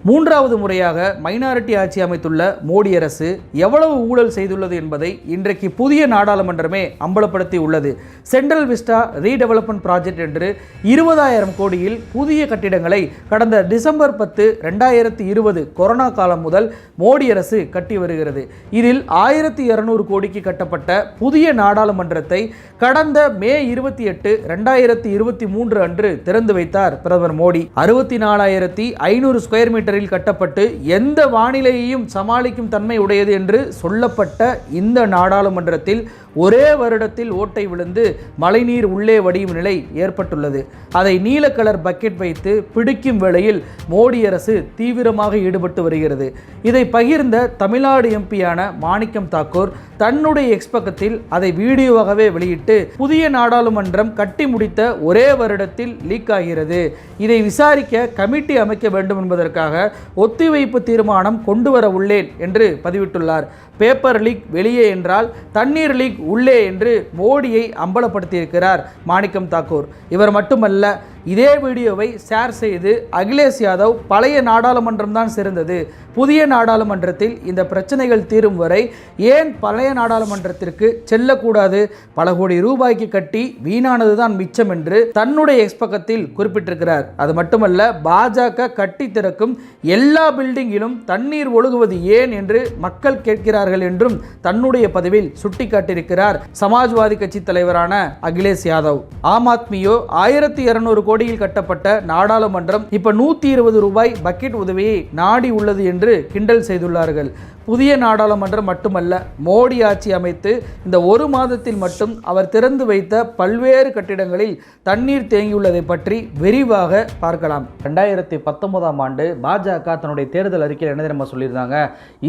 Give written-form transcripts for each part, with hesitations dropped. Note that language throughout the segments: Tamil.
மூன்றாவது முறையாக மைனாரிட்டி ஆட்சி அமைத்துள்ள மோடி அரசு எவ்வளவு ஊழல் செய்துள்ளது என்பதை இன்றைக்கு புதிய நாடாளுமன்றமே அம்பலப்படுத்தி உள்ளது. சென்ட்ரல் விஸ்டா ரீடெவலப்மெண்ட் ப்ராஜெக்ட் என்று 20,000 கோடியில் புதிய கட்டிடங்களை கடந்த டிசம்பர் 10, 2020 கொரோனா காலம் முதல் மோடி அரசு கட்டி வருகிறது. இதில் 1200 கோடிக்கு கட்டப்பட்ட புதிய நாடாளுமன்றத்தை கடந்த மே 28, 2023 அன்று திறந்து வைத்தார் பிரதமர் மோடி. 64,500 ஸ்கொயர் மீட்டரில் கட்டப்பட்டு எந்த வானிலையையும் சமாளிக்கும் தன்மை உடையது என்று சொல்லப்பட்ட இந்த நாடாளுமன்றத்தில் ஒரே வருடத்தில் ஓட்டை விழுந்து மழைநீர் உள்ளே வடியும் நிலை ஏற்பட்டுள்ளது. அதை நீல கலர் பக்கெட் வைத்து பிடிக்கும் வேளையில் மோடி அரசு தீவிரமாக ஈடுபட்டு வருகிறது. இதை பகிர்ந்த தமிழ்நாடு எம்பியான மாணிக்கம் தாக்கூர் தன்னுடைய எக்ஸ் பக்கத்தில் அதை வீடியோவாகவே வெளியிட்டு, புதிய நாடாளுமன்றம் கட்டி முடித்த ஒரே வருடத்தில் லீக் ஆகிறது, இதை விசாரிக்க கமிட்டி அமைக்க வேண்டும் என்பதற்காக ஒத்திவைப்பு தீர்மானம் கொண்டு வர உள்ளேன் என்று பதிவிட்டுள்ளார். பேப்பர் லீக் வெளியே என்றால் தண்ணீர் லீக் உள்ளே என்று மோடியை அம்பலப்படுத்தியிருக்கிறார் மாணிக்கம் தாக்கூர். இவர் மட்டுமல்ல, இதே வீடியோவை ஷேர் செய்து அகிலேஷ் யாதவ் பழைய நாடாளுமன்றம் தான் சிறந்தது, புதிய நாடாளுமன்றத்தில் இந்த பிரச்சனைகள் தீரும் வரை ஏன் பழைய நாடாளுமன்றத்திற்கு செல்லக்கூடாது, பல கோடி ரூபாய்க்கு கட்டி வீணானது தான் மிச்சம் என்று தன்னுடைய எக்ஸ் பக்கத்தில் குறிப்பிட்டிருக்கிறார். அது மட்டுமல்ல, பாஜக கட்டி திறக்கும் எல்லா பில்டிங்கிலும் தண்ணீர் ஒழுகுவது ஏன் என்று மக்கள் கேட்கிறார்கள் என்றும் தன்னுடைய பதிவில் சுட்டிக்காட்டியிருக்கிறார் சமாஜ்வாதி கட்சி தலைவரான அகிலேஷ் யாதவ். ஆம் ஆத்மியோ 1200 கோடியில் கட்டப்பட்ட நாடாளுமன்றம் இப்ப 120 ரூபாய் பக்கெட் உதவியை நாடி உள்ளது என்று கிண்டல் செய்துள்ளார்கள். புதிய நாடாளுமன்றம் மட்டுமல்ல, மோடி ஆட்சி அமைத்து இந்த ஒரு மாதத்தில் மட்டும் அவர் திறந்து வைத்த பல்வேறு கட்டிடங்களில் தண்ணீர் தேங்கியுள்ளதை பற்றி விரிவாக பார்க்கலாம். 2019ஆம் ஆண்டு பாஜக தன்னுடைய தேர்தல் அறிக்கையில் என்ன தெரியுமா சொல்லியிருந்தாங்க,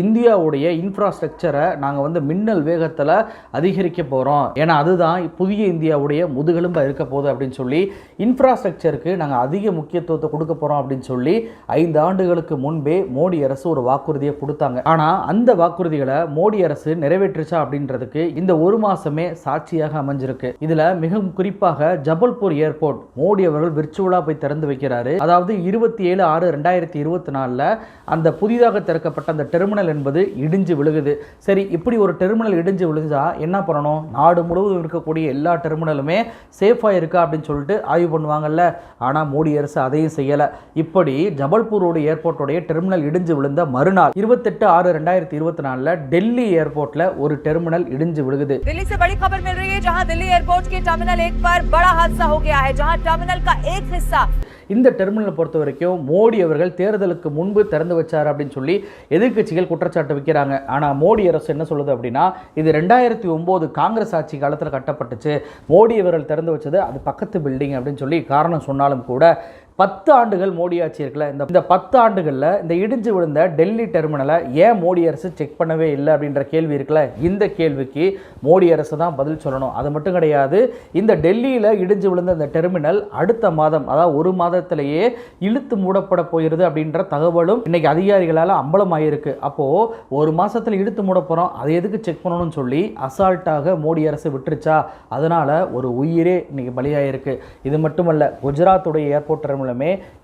இந்தியாவுடைய இன்ஃப்ராஸ்ட்ரக்சரை நாங்கள் மின்னல் வேகத்தில் அதிகரிக்க போகிறோம், ஏன்னா அதுதான் புதிய இந்தியாவுடைய முதுகெலும்பு இருக்க போகுது அப்படின்னு சொல்லி இன்ஃப்ராஸ்ட்ரக்சருக்கு நாங்கள் அதிக முக்கியத்துவத்தை கொடுக்க போகிறோம் அப்படின்னு சொல்லி 5 ஆண்டுகளுக்கு முன்பே மோடி அரசு ஒரு வாக்குறுதியை கொடுத்தாங்க. ஆனால் அந்த வாக்குறுதிகளை மோடி அரசு நிறைவேற்றுச்சா அப்படின்றதுக்கு இந்த ஒரு மாசமே சாட்சியாக அமைஞ்சிருக்கு. இதுல மிக குறிப்பாக ஜபல்பூர் ஏர்போர்ட் மோடி அவர்கள் விர்ச்சுவலா போய் திறந்து வைக்கிறாரு. அதாவது 27/6/2024 அந்த புதிதாக திறக்கப்பட்ட அந்த டெர்மினல் என்பது இடிஞ்சு விழுகுது. சரி, இப்படி ஒரு டெர்மினல் இடிஞ்சு விழுந்தா என்ன பண்ணணும், நாடு முழுவதும் இருக்கக்கூடிய எல்லா டெர்மினலுமே சேஃபா இருக்கா அப்படின்னு சொல்லிட்டு ஆய்வு பண்ணுவாங்கல்ல. ஆனா மோடி அரசு அதையும் செய்யல. இப்படி ஜபல்பூரோட ஏர்போர்ட்டோடைய டெர்மினல் இடிஞ்சு விழுந்த மறுநாள் 28/6/2024 டெல்லி ஏர்போர்ட்ல ஒரு டெர்மினல் இடிஞ்சு விழுகுது. दिल्ली से बड़ी खबर मिल रही है, जहां दिल्ली एयरपोर्ट के टर्मिनल 1 पर बड़ा हादसा हो गया है, जहां टर्मिनल का एक हिस्सा இந்த டெர்மினலை பொறுத்த வரைக்கும் மோடி அவர்கள் தேர்தலுக்கு முன்பு திறந்து வச்சார் அப்படின்னு சொல்லி எதிர்க்கட்சிகள் குற்றச்சாட்டு வைக்கிறாங்க. ஆனால் மோடி அரசு என்ன சொல்லுது அப்படின்னா, இது 2009 காங்கிரஸ் ஆட்சி காலத்தில் கட்டப்பட்டுச்சு, மோடி அவர்கள் திறந்து வச்சது அது பக்கத்து பில்டிங் அப்படின்னு சொல்லி காரணம் சொன்னாலும் கூட 10 ஆண்டுகள் மோடி ஆட்சி இருக்குல்ல, இந்த 10 ஆண்டுகளில் இந்த இடிஞ்சு விழுந்த டெல்லி டெர்மினலை ஏன் மோடி அரசு செக் பண்ணவே இல்லை அப்படின்ற கேள்வி இருக்குல்ல, இந்த கேள்விக்கு மோடி அரசு தான் பதில் சொல்லணும். அது மட்டும் கிடையாது, இந்த டெல்லியில் இடிஞ்சு விழுந்த இந்த டெர்மினல் அடுத்த மாதம், அதாவது ஒரு மாதத்திலேயே இழுத்து மூடப்பட போகிறது அப்படின்ற தகவலும் இன்னைக்கு அதிகாரிகளால் அம்பலமாயிருக்கு. அப்போது ஒரு மாதத்தில் இழுத்து மூட போகிறோம், அதை எதுக்கு செக் பண்ணணும்னு சொல்லி அசால்ட்டாக மோடி அரசு விட்டுருச்சா, அதனால் ஒரு உயிரே இன்னைக்கு பலியாயிருக்கு. இது மட்டுமல்ல, குஜராத்துடைய ஏர்போர்ட் டெர்மினல்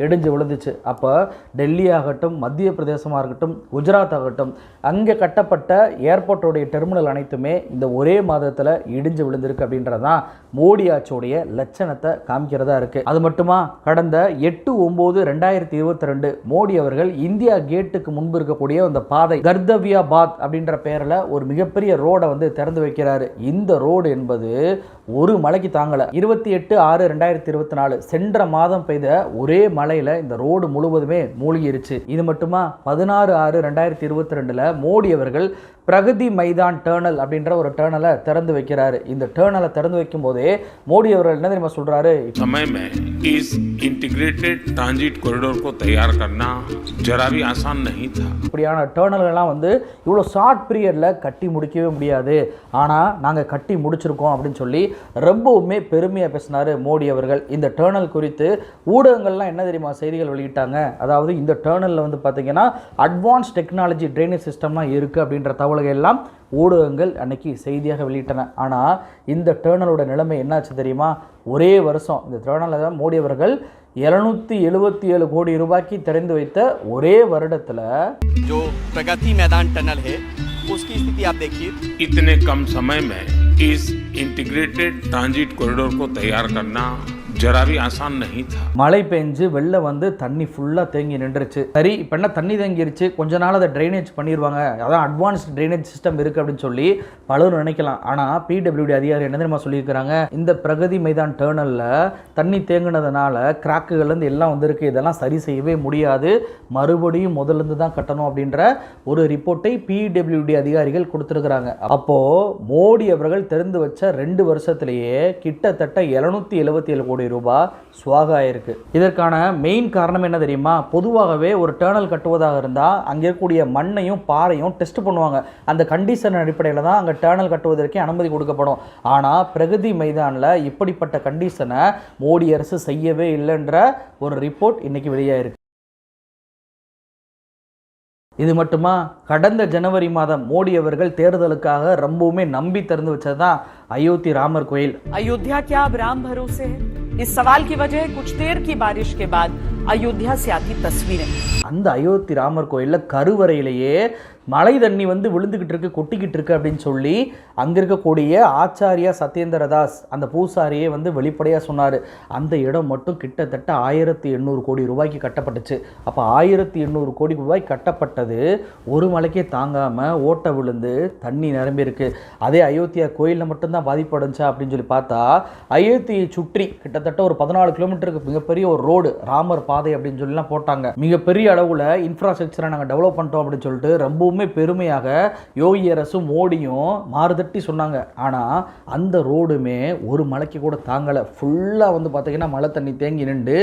இடிஞ்சு விழுந்துச்சு. அப்போ டெல்லி ஆகட்டும், மத்திய பிரதேசமாக இருக்கட்டும், குஜராத் ஆகட்டும், அங்கே கட்டப்பட்ட ஏர்போர்ட்டோடைய டெர்மினல் அனைத்துமே இந்த ஒரே மாதத்தில் இடிஞ்சு விழுந்திருக்கு அப்படின்றதான் மோடி ஆட்சியோடைய லட்சணத்தை காமிக்கிறதா இருக்கு. அது மட்டுமா, கடந்த 8/9/2022 மோடி அவர்கள் இந்தியா கேட்டுக்கு முன்பு இருக்கக்கூடிய அந்த பாதை கர்தவ்யா பாத் அப்படின்ற பெயரில் ஒரு மிகப்பெரிய ரோடை திறந்து வைக்கிறாரு. இந்த ரோடு என்பது ஒரு மழைக்கு தாங்கல. 28/6/2024 சென்ற மாதம் பெய்த ஒரே மழையில இந்த ரோடு முழுவதுமே மூழ்கிருச்சு. இது மட்டுமா, 16/6/2022 மோடி அவர்கள் பிரகதி மைதான் டர்னல் அப்படின்ற ஒரு டர்னலை திறந்து வைக்கிறாரு. இந்த டர்னலை திறந்து வைக்கும் போதே மோடி அவர்கள் என்ன தெரியுமா சொல்றாரு, समय में इस इंटीग्रेटेड ट्रांजिट कॉरिडोर को तैयार करना जरा भी आसान नहीं था. இப்படியான டர்னல்கள்லாம் இவ்வளோ ஷார்ட் பீரியட்ல கட்டி முடிக்கவே முடியாது, ஆனால் நாங்கள் கட்டி முடிச்சிருக்கோம் அப்படின்னு சொல்லி ரொம்பவுமே பெருமையாக பேசினார் மோடி அவர்கள். இந்த டர்னல் குறித்து ஊடகங்கள்லாம் என்ன தெரியுமா செய்திகள் வெளியிட்டாங்க, அதாவது இந்த டர்னலில் பார்த்தீங்கன்னா அட்வான்ஸ் டெக்னாலஜி ட்ரைனேஜ் சிஸ்டம்லாம் இருக்குது அப்படின்ற தகவல்கள் எல்லாம் ஊடகங்கள் அன்னைக்கு செய்தியாக வெளியிட்டன. ஆனால் இந்த டர்னலோட நிலைமை என்னாச்சு தெரியுமா, ஒரே வருஷம் இந்த டர்னலில் தான் மோடி அவர்கள் 777 கோடி ரூபாய்க்கு திறந்து வைத்த ஒரே வருடத்துல जो प्रगति मैदान टनल है उसकी स्थिति आप देखिए। इतने कम समय में इस इंटीग्रेटेड ट्रांजिट कॉरिडोर को तैयार करना जरा भी आसान नहीं था। மழை பெஞ்சு வெள்ளம் வந்து தண்ணி ஃபுல்லாக தேங்கி நின்றுச்சு. சரி, இப்போ என்ன தண்ணி தேங்கிருச்சு, கொஞ்ச நாள் அதை ட்ரைனேஜ் பண்ணிடுவாங்க, அதான் அட்வான்ஸ்ட் ட்ரைனேஜ் சிஸ்டம் இருக்குது அப்படின்னு சொல்லி பலரும் நினைக்கலாம். ஆனால் பிடபிள்யூடி அதிகாரி என்ன தெரியுமா சொல்லியிருக்கிறாங்க, இந்த பிரகதி மைதான் டேர்னலில் தண்ணி தேங்கினதுனால கிராக்குகள்லேருந்து எல்லாம் வந்திருக்கு, இதெல்லாம் சரி செய்யவே முடியாது, மறுபடியும் முதல்லேருந்து தான் கட்டணும் அப்படின்ற ஒரு ரிப்போர்ட்டை பிடபிள்யூடி அதிகாரிகள் கொடுத்துருக்குறாங்க. அப்போது மோடி அவர்கள் தெரிந்து வச்ச 2 வருஷத்திலேயே கிட்டத்தட்ட 777 கோடி ரூபாய் ஸ்வாக ஆயிருக்கு. இதற்கான மெயின் காரணம் என்ன தெரியுமா, பொதுவாகவே ஒரு டேர்னல் கட்டுவதாக இருந்தால் அங்கே இருக்கக்கூடிய மண்ணையும் பாறையும் டெஸ்ட் பண்ணுவாங்க. அந்த கண்டிஷன் அடிப்படையில் தான் அங்கே டேர்னல் கட்டுவதற்கே அனுமதி கொடுக்கப்படும். ஆனால் பிரகதி மைதானில் இப்படிப்பட்ட கண்டிஷனை மோடி அரசு செய்யவே இல்லைன்ற ஒரு ரிப்போர்ட் இன்னைக்கு வெளியாயிருக்கு. இது மட்டுமா, கடந்த ஜனவரி மாதம் மோடி அவர்கள் தேர்தலுக்காக ரொம்பவுமே நம்பி திறந்து வச்சது தான் अयोध्या रामर कोयल। अयोध्या क्या अब राम भरोसे है? इस सवाल की वजह कुछ देर की बारिश के बाद अयोध्या से आती तस्वीरें। அந்த அயோத்தி ராமர் கோயிலில் கருவறையிலேயே மழை தண்ணி வந்து விழுந்துக்கிட்டு இருக்கு, கொட்டிக்கிட்டு இருக்கு அப்படின்னு சொல்லி அங்கே இருக்கக்கூடிய ஆச்சாரியா சத்யேந்திரதாஸ் அந்த பூசாரியே வந்து வெளிப்படையாக சொன்னார். அந்த இடம் மட்டும் கிட்டத்தட்ட 1800 கோடி ரூபாய்க்கு கட்டப்பட்டுச்சு. அப்போ 1800 கோடி ரூபாய் கட்டப்பட்டது ஒரு மலைக்கே தாங்காமல் ஓட்ட விழுந்து தண்ணி நிரம்பியிருக்கு. அதே அயோத்தியா கோயிலில் மட்டும்தான் பாதிப்படைஞ்சா அப்படின்னு சொல்லி பார்த்தா, அயோத்தியை சுற்றி கிட்டத்தட்ட ஒரு 14 கிலோமீட்டருக்கு மிகப்பெரிய ஒரு ரோடு ராமர் பாதை அப்படின்னு சொல்லிலாம் போட்டாங்க. மிகப்பெரிய அளவில் இன்ஃப்ராஸ்ட்ரக்சரை நாங்கள் டெவலப் பண்ணிட்டோம் அப்படின்னு சொல்லிட்டு ரொம்பவுமே பெருமையாக யோகி அரசும் மோடியும் மாறுதட்டி சொன்னாங்க. ஆனால் அந்த ரோடுமே ஒரு மலைக்கு கூட தாங்கலை. ஃபுல்லாக வந்து பார்த்தீங்கன்னா மழை தண்ணி தேங்கி நின்று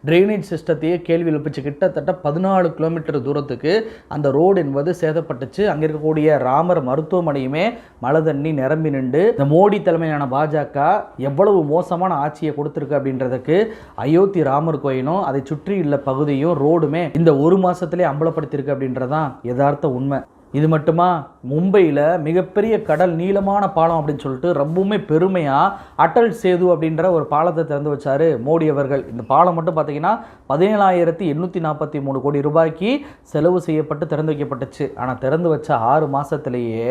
ட்ரைனேஜ் சிஸ்டத்தையே கேள்வி எழுப்பிச்சு. கிட்டத்தட்ட 14 கிலோமீட்டர் தூரத்துக்கு அந்த ரோடு என்பது சேதப்பட்டுச்சு. அங்கே இருக்கக்கூடிய ராமர் மருத்துவமனையுமே மழை தண்ணி நிரம்பி நின்று இந்த மோடி தலைமையிலான பாஜக எவ்வளவு மோசமான ஆட்சியை கொடுத்துருக்கு அப்படின்றதுக்கு அயோத்தி ராமர் கோயிலும் அதை சுற்றி உள்ள பகுதியும் ரோடுமே இந்த ஒரு மாசத்திலே அம்பலப்படுத்தியிருக்கு அப்படின்றதான் யதார்த்த உண்மை. இது மட்டுமா, மும்பையில் மிகப்பெரிய கடல் நீளமான பாலம் அப்படின்னு சொல்லிட்டு ரொம்பவுமே பெருமையாக அட்டல் சேது அப்படின்ற ஒரு பாலத்தை திறந்து வச்சார் மோடி அவர்கள். இந்த பாலம் மட்டும் பார்த்தீங்கன்னா 17,843 கோடி ரூபாய்க்கு செலவு செய்யப்பட்டு திறந்து வைக்கப்பட்டுச்சு. ஆனால் திறந்து வச்ச 6 மாதத்துலேயே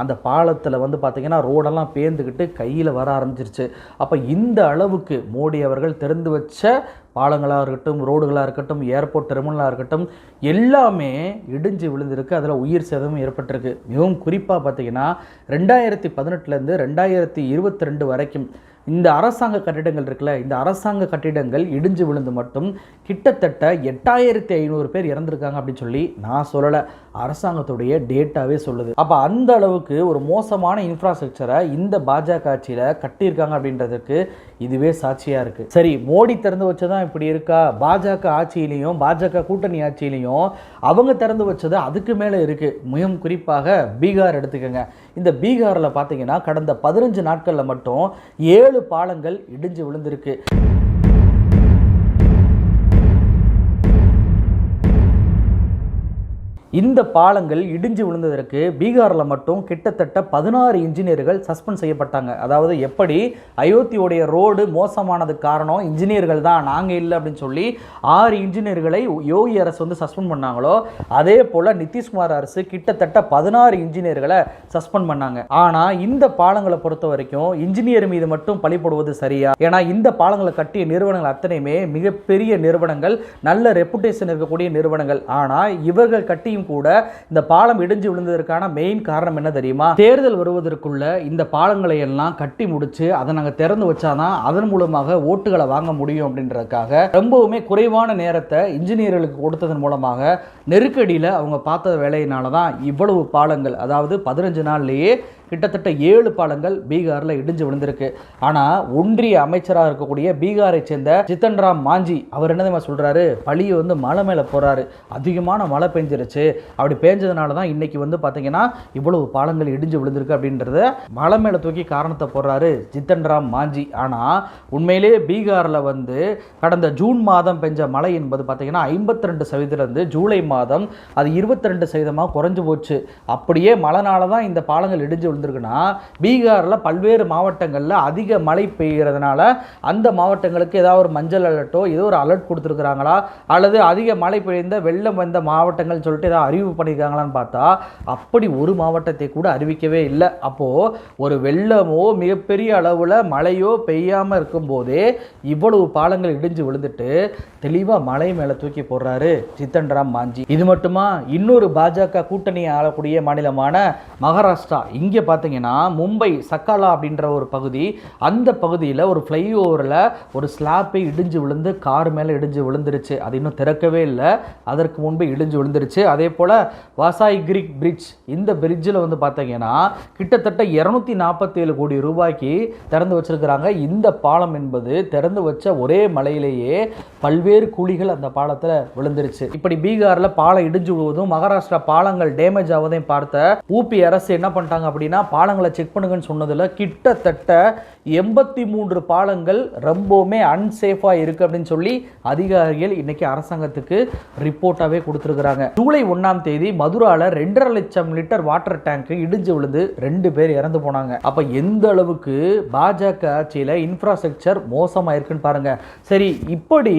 அந்த பாலத்தில் வந்து பார்த்தீங்கன்னா ரோடெல்லாம் பேர்ந்துக்கிட்டு கையில் வர ஆரம்பிச்சிருச்சு. அப்போ இந்த அளவுக்கு மோடி அவர்கள் திறந்து வச்ச பாலங்களாக இருக்கட்டும், ரோடுகளாக இருக்கட்டும், ஏர்போர்ட் டெர்மினலாக இருக்கட்டும், எல்லாமே இடிஞ்சு விழுந்திருக்கு. அதில் உயிர் சேதமும் ஏற்பட்டிருக்கு. மிகவும் குறிப்பாக பார்த்தீங்கன்னா 2018 2022 வரைக்கும் இந்த அரசாங்க கட்டிடங்கள் இருக்குல்ல, இந்த அரசாங்க கட்டிடங்கள் இடிஞ்சு விழுந்து மட்டும் கிட்டத்தட்ட 8500 பேர் இறந்துருக்காங்க அப்படின்னு சொல்லி நான் சொல்லலை, அரசாங்கத்துடைய டேட்டாவே சொல்லுது. அப்போ அந்த அளவுக்கு ஒரு மோசமான இன்ஃப்ராஸ்ட்ரக்சரை இந்த பாஜக ஆட்சியில் கட்டியிருக்காங்க அப்படின்றதுக்கு இதுவே சாட்சியாக இருக்குது. சரி, மோடி திறந்து வச்சதான் இப்படி இருக்கா, பாஜக ஆட்சியிலையும் பாஜக கூட்டணி ஆட்சியிலையும் அவங்க திறந்து வச்சது அதுக்கு மேலே இருக்குது. மிகவும் குறிப்பாக பீகார் எடுத்துக்கோங்க. இந்த பீகாரில் பார்த்தீங்கன்னா கடந்த 15 நாட்களில் மட்டும் 7 பாலங்கள் இடிஞ்சு விழுந்திருக்கு. இந்த பாலங்கள் இடிஞ்சு விழுந்ததற்கு பீகாரில் மட்டும் கிட்டத்தட்ட 16 இன்ஜினியர்கள் சஸ்பெண்ட் செய்யப்பட்டாங்க. அதாவது எப்படி அயோத்தியோடைய ரோடு மோசமானதுக்கு காரணம் இன்ஜினியர்கள் தான், நாங்கள் இல்லை அப்படின்னு சொல்லி 6 இன்ஜினியர்களை யோகி அரசு வந்து சஸ்பெண்ட் பண்ணாங்களோ, அதே போல் நிதிஷ்குமார் அரசு கிட்டத்தட்ட 16 இன்ஜினியர்களை சஸ்பெண்ட் பண்ணாங்க. ஆனால் இந்த பாலங்களை பொறுத்த வரைக்கும் இன்ஜினியர் மீது மட்டும் பழிபடுவது சரியா? ஏன்னா இந்த பாலங்களை கட்டிய நிறுவனங்கள் அத்தனையுமே மிகப்பெரிய நிறுவனங்கள், நல்ல ரெப்புடேஷன் இருக்கக்கூடிய நிறுவனங்கள். ஆனால் இவர்கள் கட்டி கூட இந்த பாலம் இடிஞ்சு விழுந்ததற்கான மெயின் காரணம் என்ன தெரியுமா? தேர்தல் வருவதற்குள்ள இந்த பாலங்களை எல்லாம் கட்டி முடிச்சு அதை நாங்கள் திறந்து வச்சாதான் அதன் மூலமாக ஓட்டுகளை வாங்க முடியும் அப்படின்றதுக்காக ரொம்பவுமே குறைவான நேரத்தை இன்ஜினியர்களுக்கு கொடுத்ததன் மூலமாக நெருக்கடியில் அவங்க பார்த்த வேலையினால தான் இவ்வளவு பாலங்கள், அதாவது 15 நாள்லேயே கிட்டத்தட்ட 7 பாலங்கள் பீகாரில் இடிஞ்சு விழுந்திருக்கு. ஆனால் ஒன்றிய அமைச்சராக இருக்கக்கூடிய பீகாரை சேர்ந்த ஜித்தன் ராம் மாஞ்சி அவர் என்ன சொல்கிறாரு, பழியை வந்து மழை மேலே போகிறாரு. அதிகமான மழை பெஞ்சிருச்சு, அப்படி பேஞ்சதுனால தான் இன்னைக்கு வந்து பார்த்தீங்கன்னா இவ்வளவு பாலங்கள் இடிஞ்சு விழுந்திருக்கு அப்படின்றத மழை மேலே தூக்கி காரணத்தை போடுறாரு ஜித்தன் ராம் மாஞ்சி. ஆனால் உண்மையிலே பீகாரில் வந்து கடந்த ஜூன் மாதம் பெஞ்ச மழை என்பது பார்த்தீங்கன்னா 52% ஜூலை மாதம் அது 22% குறைஞ்சு போச்சு. அப்படியே மழைனால தான் இந்த பாலங்கள் இடிஞ்சு விழுந்திருக்குன்னா பீகாரில் பல்வேறு மாவட்டங்களில் அதிக மழை பெய்கிறதுனால அந்த மாவட்டங்களுக்கு ஏதாவது ஒரு மஞ்சள் அலர்ட்டோ ஏதோ ஒரு அலர்ட் கொடுத்துருக்குறாங்களா, அல்லது அதிக மழை பெய்ந்த வெள்ளம் வந்த மாவட்டங்கள் சொல்லிட்டு ஏதாவது அறிவிப்பு பண்ணியிருக்காங்களான்னு பார்த்தா அப்படி ஒரு மாவட்டத்தை கூட அறிவிக்கவே இல்லை. அப்போது ஒரு வெள்ளமோ மிகப்பெரிய அளவில் மழையோ பெய்யாமல் இருக்கும்போதே இவ்வளவு பாலங்கள் இடிஞ்சு விழுந்துட்டு தெளிவாக மலை மேலே தூக்கி போடுறாரு ஜித்தன் ராம் மாஞ்சி. இது மட்டுமா, இன்னொரு பாஜக கூட்டணியை ஆளக்கூடிய மாநிலமான மகாராஷ்டிரா, இங்கே பார்த்தீங்கன்னா மும்பை சக்காலா அப்படின்ற ஒரு பகுதி, அந்த பகுதியில் ஒரு ஃப்ளைஓவரில் ஒரு ஸ்லாப்பை இடிஞ்சு விழுந்து கார் மேலே இடிஞ்சு விழுந்துருச்சு. அது இன்னும் திறக்கவே இல்லை, அதற்கு முன்பு இடிஞ்சு விழுந்துருச்சு. அதே போல் வாசாய் கிரிக் பிரிட்ஜ், இந்த பிரிட்ஜில் வந்து பார்த்தீங்கன்னா கிட்டத்தட்ட 247 கோடி ரூபாய்க்கு திறந்து வச்சிருக்கிறாங்க. இந்த பாலம் என்பது திறந்து வச்ச ஒரே மலையிலேயே பல்வேறு குழிகள் அந்த பாலத்தில் விழுந்துருச்சு. இப்படி பீகாரில் பாலம் இடிஞ்சு விழுவதும் மகாராஷ்டிரா பாலங்கள் டேமேஜ் ஆவதையும் பார்த்த ஊபி அரசு என்ன பண்ணிட்டாங்க அப்படின்னா பாலங்களை செக் பண்ணுங்கன்னு சொன்னதில் கிட்டத்தட்ட 83 பாலங்கள் ரொம்பவுமே அன்சேஃபாக இருக்குது அப்படின்னு சொல்லி அதிகாரிகள் இன்னைக்கு அரசாங்கத்துக்கு ரிப்போர்ட்டாகவே கொடுத்துருக்குறாங்க. ஜூலை 1ஆம் தேதி மதுராவில் 2.5 லட்சம் லிட்டர் வாட்டர் டேங்க் இடிஞ்சு விழுந்து 2 பேர் இறந்து போனாங்க. அப்போ எந்த அளவுக்கு பாஜக ஆட்சியில் இன்ஃப்ராஸ்ட்ரக்சர் மோசமாக இருக்குன்னு பாருங்க. சரி, இப்படி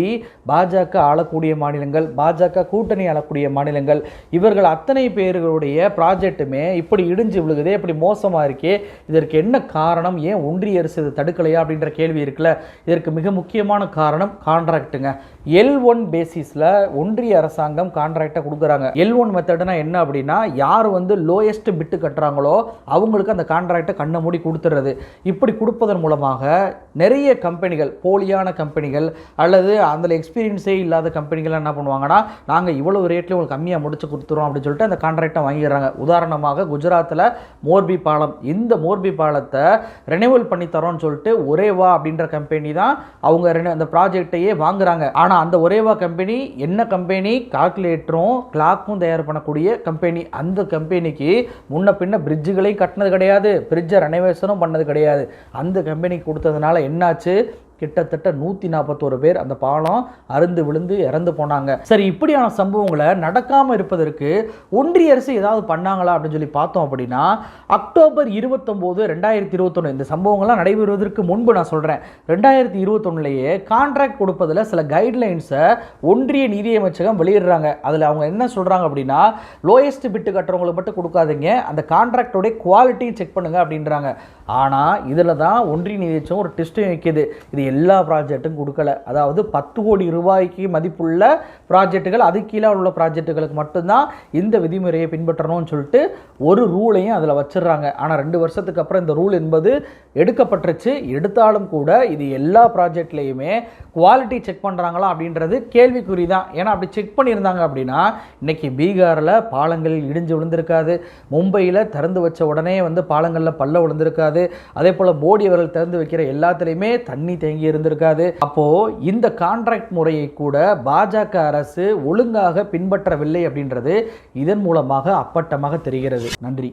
பாஜக ஆளக்கூடிய மாநிலங்கள், பாஜக கூட்டணி ஆளக்கூடிய மாநிலங்கள், இவர்கள் அத்தனை பேர்களுடைய ப்ராஜெக்ட்டுமே இப்படி இடிஞ்சு விழுகுதே, இப்படி மோசமாக இருக்கே, இதற்கு என்ன காரணம்? ஏன் ஒன்றிய அரசு இதை தடுக்கலையா அப்படின்ற கேள்வி இருக்குல்ல. இதற்கு மிக முக்கியமான காரணம் கான்ட்ராக்டுங்க. L1 பேசிஸில் ஒன்றிய அரசாங்கம் கான்ட்ராக்டை கொடுக்குறாங்க. L1 மெத்தட்னா என்ன அப்படின்னா, யார் வந்து லோயஸ்ட் பிட்டு கட்டுறாங்களோ அவங்களுக்கு அந்த கான்ட்ராக்டை கண்ணை மூடி கொடுத்துறது. இப்படி கொடுப்பதன் மூலமாக நிறைய கம்பெனிகள், போலியான கம்பெனிகள் அல்லது அதில் எக்ஸ்பீரியன்ஸே இல்லாத கம்பெனிகள் என்ன பண்ணுவாங்கன்னா, நாங்கள் இவ்வளவு ரேட்லேயே உங்களுக்கு கம்மியாக முடிச்சு கொடுத்துறோம் அப்படின்னு சொல்லிட்டு அந்த கான்ட்ராக்டை வாங்கிடுறாங்க. உதாரணமாக குஜராத்தில் மோர்பி பாலம், இந்த மோர்பி பாலத்தை ரெனிவல் பண்ணி தரோம்னு சொல்லிட்டு ஒரேவா அப்படின்ற கம்பெனி தான் அவங்க அந்த ப்ராஜெக்டையே வாங்குறாங்க. ஆனால் அந்த ஒரேவா கம்பெனி என்ன கம்பெனி? கால்குலேட்டரும் கிளாக்கும் தயார் பண்ணக்கூடிய கம்பெனி. அந்த கம்பெனிக்கு முன்ன பின்ன பிரிட்ஜுகளையும் கட்டினது கிடையாது, பிரிட்ஜை ரெனோவேஷனும் பண்ணது கிடையாது. அந்த கம்பெனிக்கு கொடுத்ததுனால என்னாச்சு? கிட்டத்தட்ட 141 பேர் அந்த பாலம் அருந்து விழுந்து இறந்து போனாங்க. சரி, இப்படியான சம்பவங்களை நடக்காமல் இருப்பதற்கு ஒன்றிய அரசு ஏதாவது பண்ணாங்களா அப்படின்னு சொல்லி பார்த்தோம் அப்படின்னா, அக்டோபர் 29, 2021 இந்த சம்பவங்கள்லாம் நடைபெறுவதற்கு முன்பு நான் சொல்கிறேன், 2021லேயே கான்ட்ராக்ட் கொடுப்பதில் சில கைட்லைன்ஸை ஒன்றிய நிதியமைச்சகம் வெளியிடுறாங்க. அதில் அவங்க என்ன சொல்கிறாங்க அப்படின்னா, லோயஸ்ட் பிட்டு கட்டுறவங்களுக்கு மட்டும் கொடுக்காதீங்க, அந்த கான்ட்ராக்டோடைய குவாலிட்டியை செக் பண்ணுங்க அப்படின்றாங்க. ஆனால் இதில் தான் ஒன்றிய நிதியமைச்சகம் ஒரு டெஸ்ட்டும் வைக்கிது. இது எல்லா ப்ராஜெக்ட்டும் கொடுக்கல. அதாவது 10 கோடி ரூபாய்க்கு மதிப்புள்ள ப்ராஜெக்டுகள், அது கீழே உள்ள ப்ராஜெக்டுகளுக்கு மட்டும்தான் இந்த விதிமுறையை பின்பற்றணும்னு சொல்லிட்டு ஒரு ரூலையும் அதில் வச்சிடறாங்க. ஆனால் 2 வருஷத்துக்கு அப்புறம் இந்த ரூல் என்பது எடுக்கப்பட்டுருச்சு. எடுத்தாலும் கூட இது எல்லா ப்ராஜெக்ட்லேயுமே குவாலிட்டி செக் பண்ணுறாங்களா அப்படின்றது கேள்விக்குறி தான். ஏன்னா அப்படி செக் பண்ணியிருந்தாங்க அப்படின்னா இன்னைக்கு பீகாரில் பாலங்கள் இடிஞ்சு விழுந்திருக்காது, மும்பையில் திறந்து வச்ச உடனே வந்து பாலங்களில் பல்ல விழுந்திருக்காது, அதே போல் மோடி அவர்கள் திறந்து வைக்கிற எல்லாத்துலேயுமே தண்ணி தேங்கி இருந்திருக்காது. அப்போ இந்த கான்ட்ராக்ட் முறையை கூட பாஜக அரசு ஒழுங்காக பின்பற்றவில்லை அப்படின்றது இதன் மூலமாக அப்பட்டமாக தெரிகிறது. நன்றி.